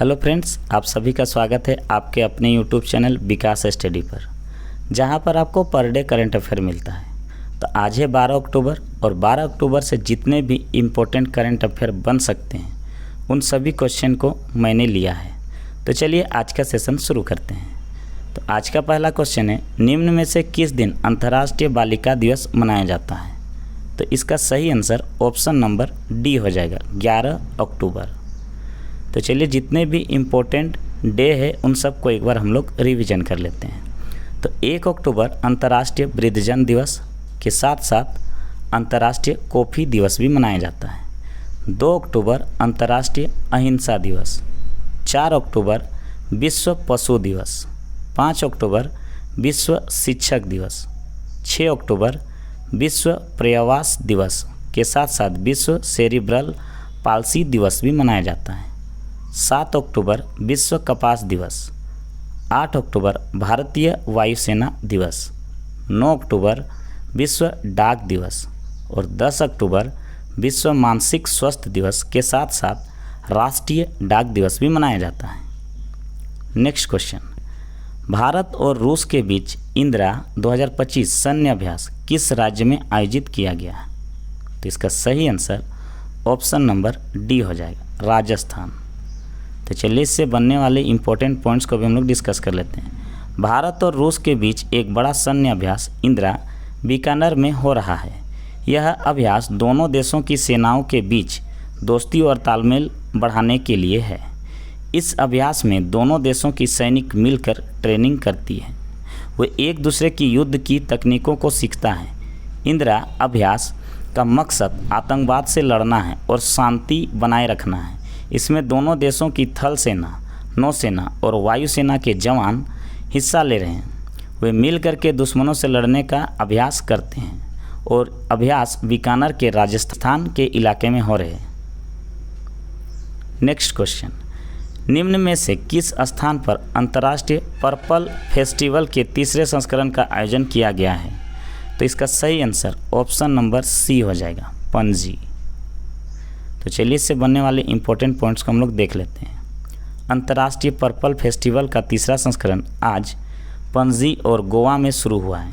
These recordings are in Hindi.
हेलो फ्रेंड्स, आप सभी का स्वागत है आपके अपने यूट्यूब चैनल विकास स्टडी पर, जहां पर आपको पर डे करंट अफेयर मिलता है। तो आज है 12 अक्टूबर और 12 अक्टूबर से जितने भी इम्पोर्टेंट करंट अफेयर बन सकते हैं उन सभी क्वेश्चन को मैंने लिया है। तो चलिए आज का सेशन शुरू करते हैं। तो आज का पहला क्वेश्चन है, निम्न में से किस दिन अंतर्राष्ट्रीय बालिका दिवस मनाया जाता है? तो इसका सही आंसर ऑप्शन नंबर डी हो जाएगा, 11 अक्टूबर। तो चलिए जितने भी इम्पोर्टेंट डे है उन सबको एक बार हम लोग रिवीजन कर लेते हैं। तो 1 अक्टूबर अंतर्राष्ट्रीय वृद्धजन दिवस के साथ साथ अंतर्राष्ट्रीय कॉफ़ी दिवस भी मनाया जाता है। 2 अक्टूबर अंतर्राष्ट्रीय अहिंसा दिवस। 4 अक्टूबर विश्व पशु दिवस। 5 अक्टूबर विश्व शिक्षक दिवस। 6 अक्टूबर विश्व पर्यावास दिवस के साथ साथ विश्व सेरिब्रल पाल्सी दिवस भी मनाया जाता है। 7 अक्टूबर विश्व कपास दिवस। 8 अक्टूबर भारतीय वायुसेना दिवस। 9 अक्टूबर विश्व डाक दिवस और 10 अक्टूबर विश्व मानसिक स्वास्थ्य दिवस के साथ साथ राष्ट्रीय डाक दिवस भी मनाया जाता है। नेक्स्ट क्वेश्चन, भारत और रूस के बीच इंदिरा 2025 सैन्य अभ्यास किस राज्य में आयोजित किया गया है? तो इसका सही आंसर ऑप्शन नंबर डी हो जाएगा, राजस्थान। तो चलिए इससे बनने वाले इंपॉर्टेंट पॉइंट्स को भी हम लोग डिस्कस कर लेते हैं। भारत और रूस के बीच एक बड़ा सैन्य अभ्यास इंदिरा बीकानेर में हो रहा है। यह अभ्यास दोनों देशों की सेनाओं के बीच दोस्ती और तालमेल बढ़ाने के लिए है। इस अभ्यास में दोनों देशों की सैनिक मिलकर ट्रेनिंग करती है। वे एक दूसरे की युद्ध की तकनीकों को सीखता है। इंदिरा अभ्यास का मकसद आतंकवाद से लड़ना है और शांति बनाए रखना है। इसमें दोनों देशों की थल सेना, नौसेना और वायुसेना के जवान हिस्सा ले रहे हैं। वे मिलकर के दुश्मनों से लड़ने का अभ्यास करते हैं और अभ्यास बीकानेर के राजस्थान के इलाके में हो रहे हैं। नेक्स्ट क्वेश्चन, निम्न में से किस स्थान पर अंतर्राष्ट्रीय पर्पल फेस्टिवल के तीसरे संस्करण का आयोजन किया गया है? तो इसका सही आंसर ऑप्शन नंबर सी हो जाएगा, पणजी। तो चलिए इससे बनने वाले इंपॉर्टेंट पॉइंट्स को हम लोग देख लेते हैं। अंतर्राष्ट्रीय पर्पल फेस्टिवल का तीसरा संस्करण आज पणजी और गोवा में शुरू हुआ है।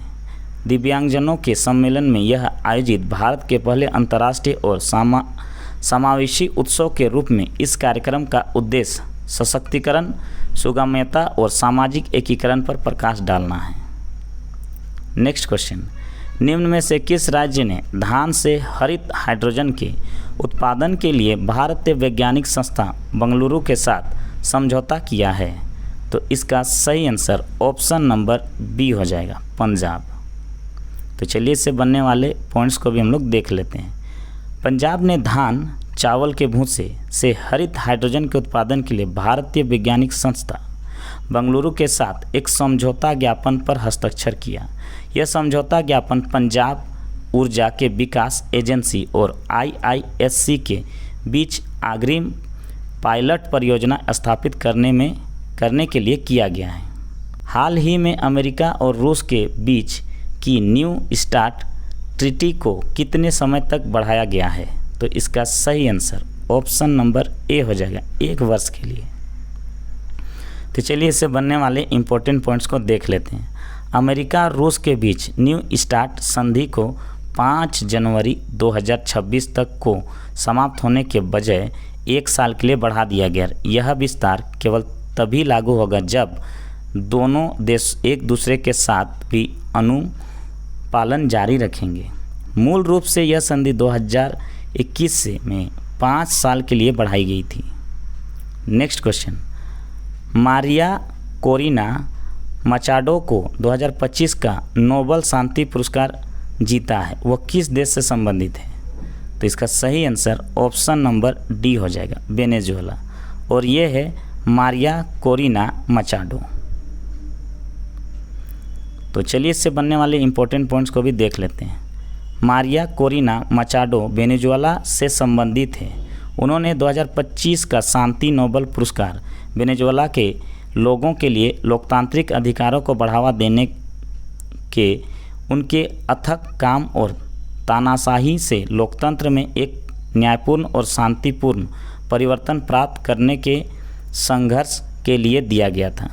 दिव्यांगजनों के सम्मेलन में यह आयोजित भारत के पहले अंतर्राष्ट्रीय और समावेशी उत्सव के रूप में इस कार्यक्रम का उद्देश्य सशक्तिकरण, सुगम्यता और सामाजिक एकीकरण पर प्रकाश डालना है। नेक्स्ट क्वेश्चन, निम्न में से किस राज्य ने धान से हरित हाइड्रोजन के उत्पादन के लिए भारतीय वैज्ञानिक संस्था बंगलुरु के साथ समझौता किया है? तो इसका सही आंसर ऑप्शन नंबर बी हो जाएगा, पंजाब। तो चलिए इससे बनने वाले पॉइंट्स को भी हम लोग देख लेते हैं। पंजाब ने धान चावल के भूसे से हरित हाइड्रोजन के उत्पादन के लिए भारतीय वैज्ञानिक संस्था बंगलुरु के साथ एक समझौता ज्ञापन पर हस्ताक्षर किया। यह समझौता ज्ञापन पंजाब ऊर्जा के विकास एजेंसी और IISc के बीच अग्रिम पायलट परियोजना स्थापित करने के लिए किया गया है। हाल ही में अमेरिका और रूस के बीच की न्यू स्टार्ट ट्रीटी को कितने समय तक बढ़ाया गया है? तो इसका सही आंसर ऑप्शन नंबर ए हो जाएगा, 1 वर्ष के लिए। तो चलिए इससे बनने वाले इंपॉर्टेंट पॉइंट्स को देख लेते हैं। अमेरिका और रूस के बीच न्यू स्टार्ट संधि को 5 जनवरी 2026 तक को समाप्त होने के बजाय 1 साल के लिए बढ़ा दिया गया। यह विस्तार केवल तभी लागू होगा जब दोनों देश एक दूसरे के साथ भी अनुपालन जारी रखेंगे। मूल रूप से यह संधि 2021 में 5 साल के लिए बढ़ाई गई थी। Next question, Maria Corina Machado को 2025 का नोबेल शांति पुरस्कार जीता है, वह किस देश से संबंधित है? तो इसका सही आंसर ऑप्शन नंबर डी हो जाएगा, वेनेजुएला। और ये है मारिया कोरिना मचाडो। तो चलिए इससे बनने वाले इंपॉर्टेंट पॉइंट्स को भी देख लेते हैं। मारिया कोरिना मचाडो वेनेजुएला से संबंधित है। उन्होंने 2025 का शांति नोबेल पुरस्कार वेनेजुएला के लोगों के लिए लोकतांत्रिक अधिकारों को बढ़ावा देने के उनके अथक काम और तानाशाही से लोकतंत्र में एक न्यायपूर्ण और शांतिपूर्ण परिवर्तन प्राप्त करने के संघर्ष के लिए दिया गया था।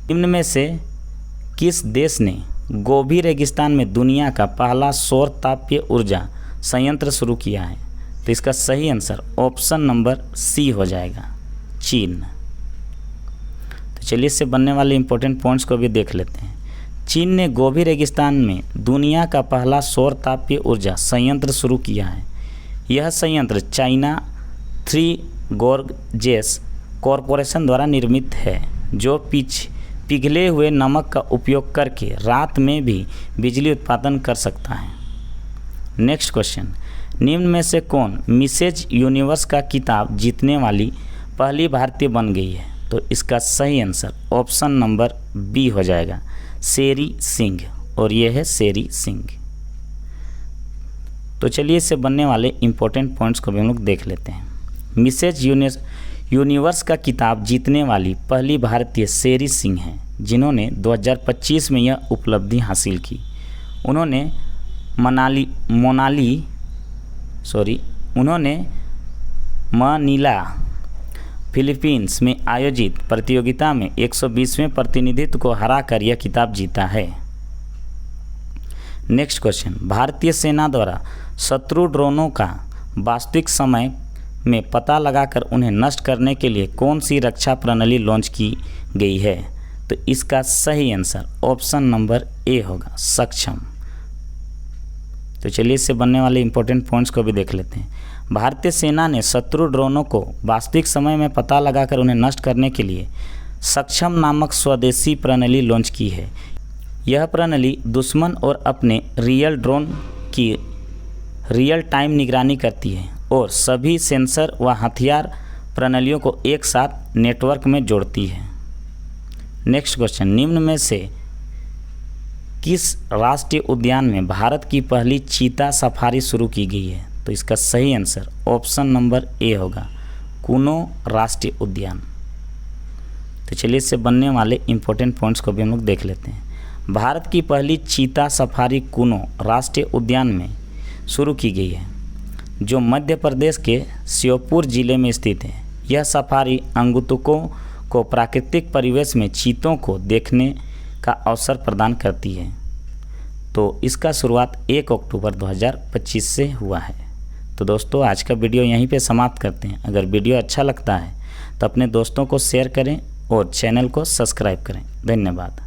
निम्न में से किस देश ने गोबी रेगिस्तान में दुनिया का पहला सौर तापीय ऊर्जा संयंत्र शुरू किया है? तो इसका सही आंसर ऑप्शन नंबर सी हो जाएगा, चीन। तो चलिए इससे बनने वाले इंपॉर्टेंट पॉइंट्स को भी देख लेते हैं। चीन ने गोबी रेगिस्तान में दुनिया का पहला सौर तापीय ऊर्जा संयंत्र शुरू किया है। यह संयंत्र चाइना 3 गोर्जेस कॉरपोरेशन द्वारा निर्मित है, जो पिघले हुए नमक का उपयोग करके रात में भी बिजली उत्पादन कर सकता है। नेक्स्ट क्वेश्चन, निम्न में से कौन मिसेज यूनिवर्स का खिताब जीतने वाली पहली भारतीय बन गई है? तो इसका सही आंसर ऑप्शन नंबर बी हो जाएगा, शेरी सिंह। और यह है शेरी सिंह। तो चलिए इससे बनने वाले इंपॉर्टेंट पॉइंट्स को भी हम लोग देख लेते हैं। मिसेज यूनिवर्स का खिताब जीतने वाली पहली भारतीय शेरी सिंह हैं, जिन्होंने 2025 में यह उपलब्धि हासिल की। उन्होंने मनीला फिलीपींस में आयोजित प्रतियोगिता में 120वें प्रतिनिधित्व को हराकर यह खिताब जीता है। नेक्स्ट क्वेश्चन, भारतीय सेना द्वारा शत्रु ड्रोनों का वास्तविक समय में पता लगाकर उन्हें नष्ट करने के लिए कौन सी रक्षा प्रणाली लॉन्च की गई है? तो इसका सही आंसर ऑप्शन नंबर ए होगा, सक्षम। तो चलिए इससे बनने वाले इंपॉर्टेंट पॉइंट्स को भी देख लेते हैं। भारतीय सेना ने शत्रु ड्रोनों को वास्तविक समय में पता लगाकर उन्हें नष्ट करने के लिए सक्षम नामक स्वदेशी प्रणाली लॉन्च की है। यह प्रणाली दुश्मन और अपने रियल ड्रोन की रियल टाइम निगरानी करती है और सभी सेंसर व हथियार प्रणालियों को एक साथ नेटवर्क में जोड़ती है। नेक्स्ट क्वेश्चन, निम्न में से किस राष्ट्रीय उद्यान में भारत की पहली चीता सफारी शुरू की गई है? तो इसका सही आंसर ऑप्शन नंबर ए होगा, कुनो राष्ट्रीय उद्यान। तो चलिए इससे बनने वाले इंपॉर्टेंट पॉइंट्स को भी हम लोग देख लेते हैं। भारत की पहली चीता सफारी कुनो राष्ट्रीय उद्यान में शुरू की गई है, जो मध्य प्रदेश के श्योपुर जिले में स्थित है। यह सफारी अंगुतुकों को प्राकृतिक परिवेश में चीतों को देखने का अवसर प्रदान करती है। तो इसका शुरुआत 1 अक्टूबर 2025 से हुआ है। तो दोस्तों आज का वीडियो यहीं पे समाप्त करते हैं। अगर वीडियो अच्छा लगता है तो अपने दोस्तों को शेयर करें और चैनल को सब्सक्राइब करें। धन्यवाद।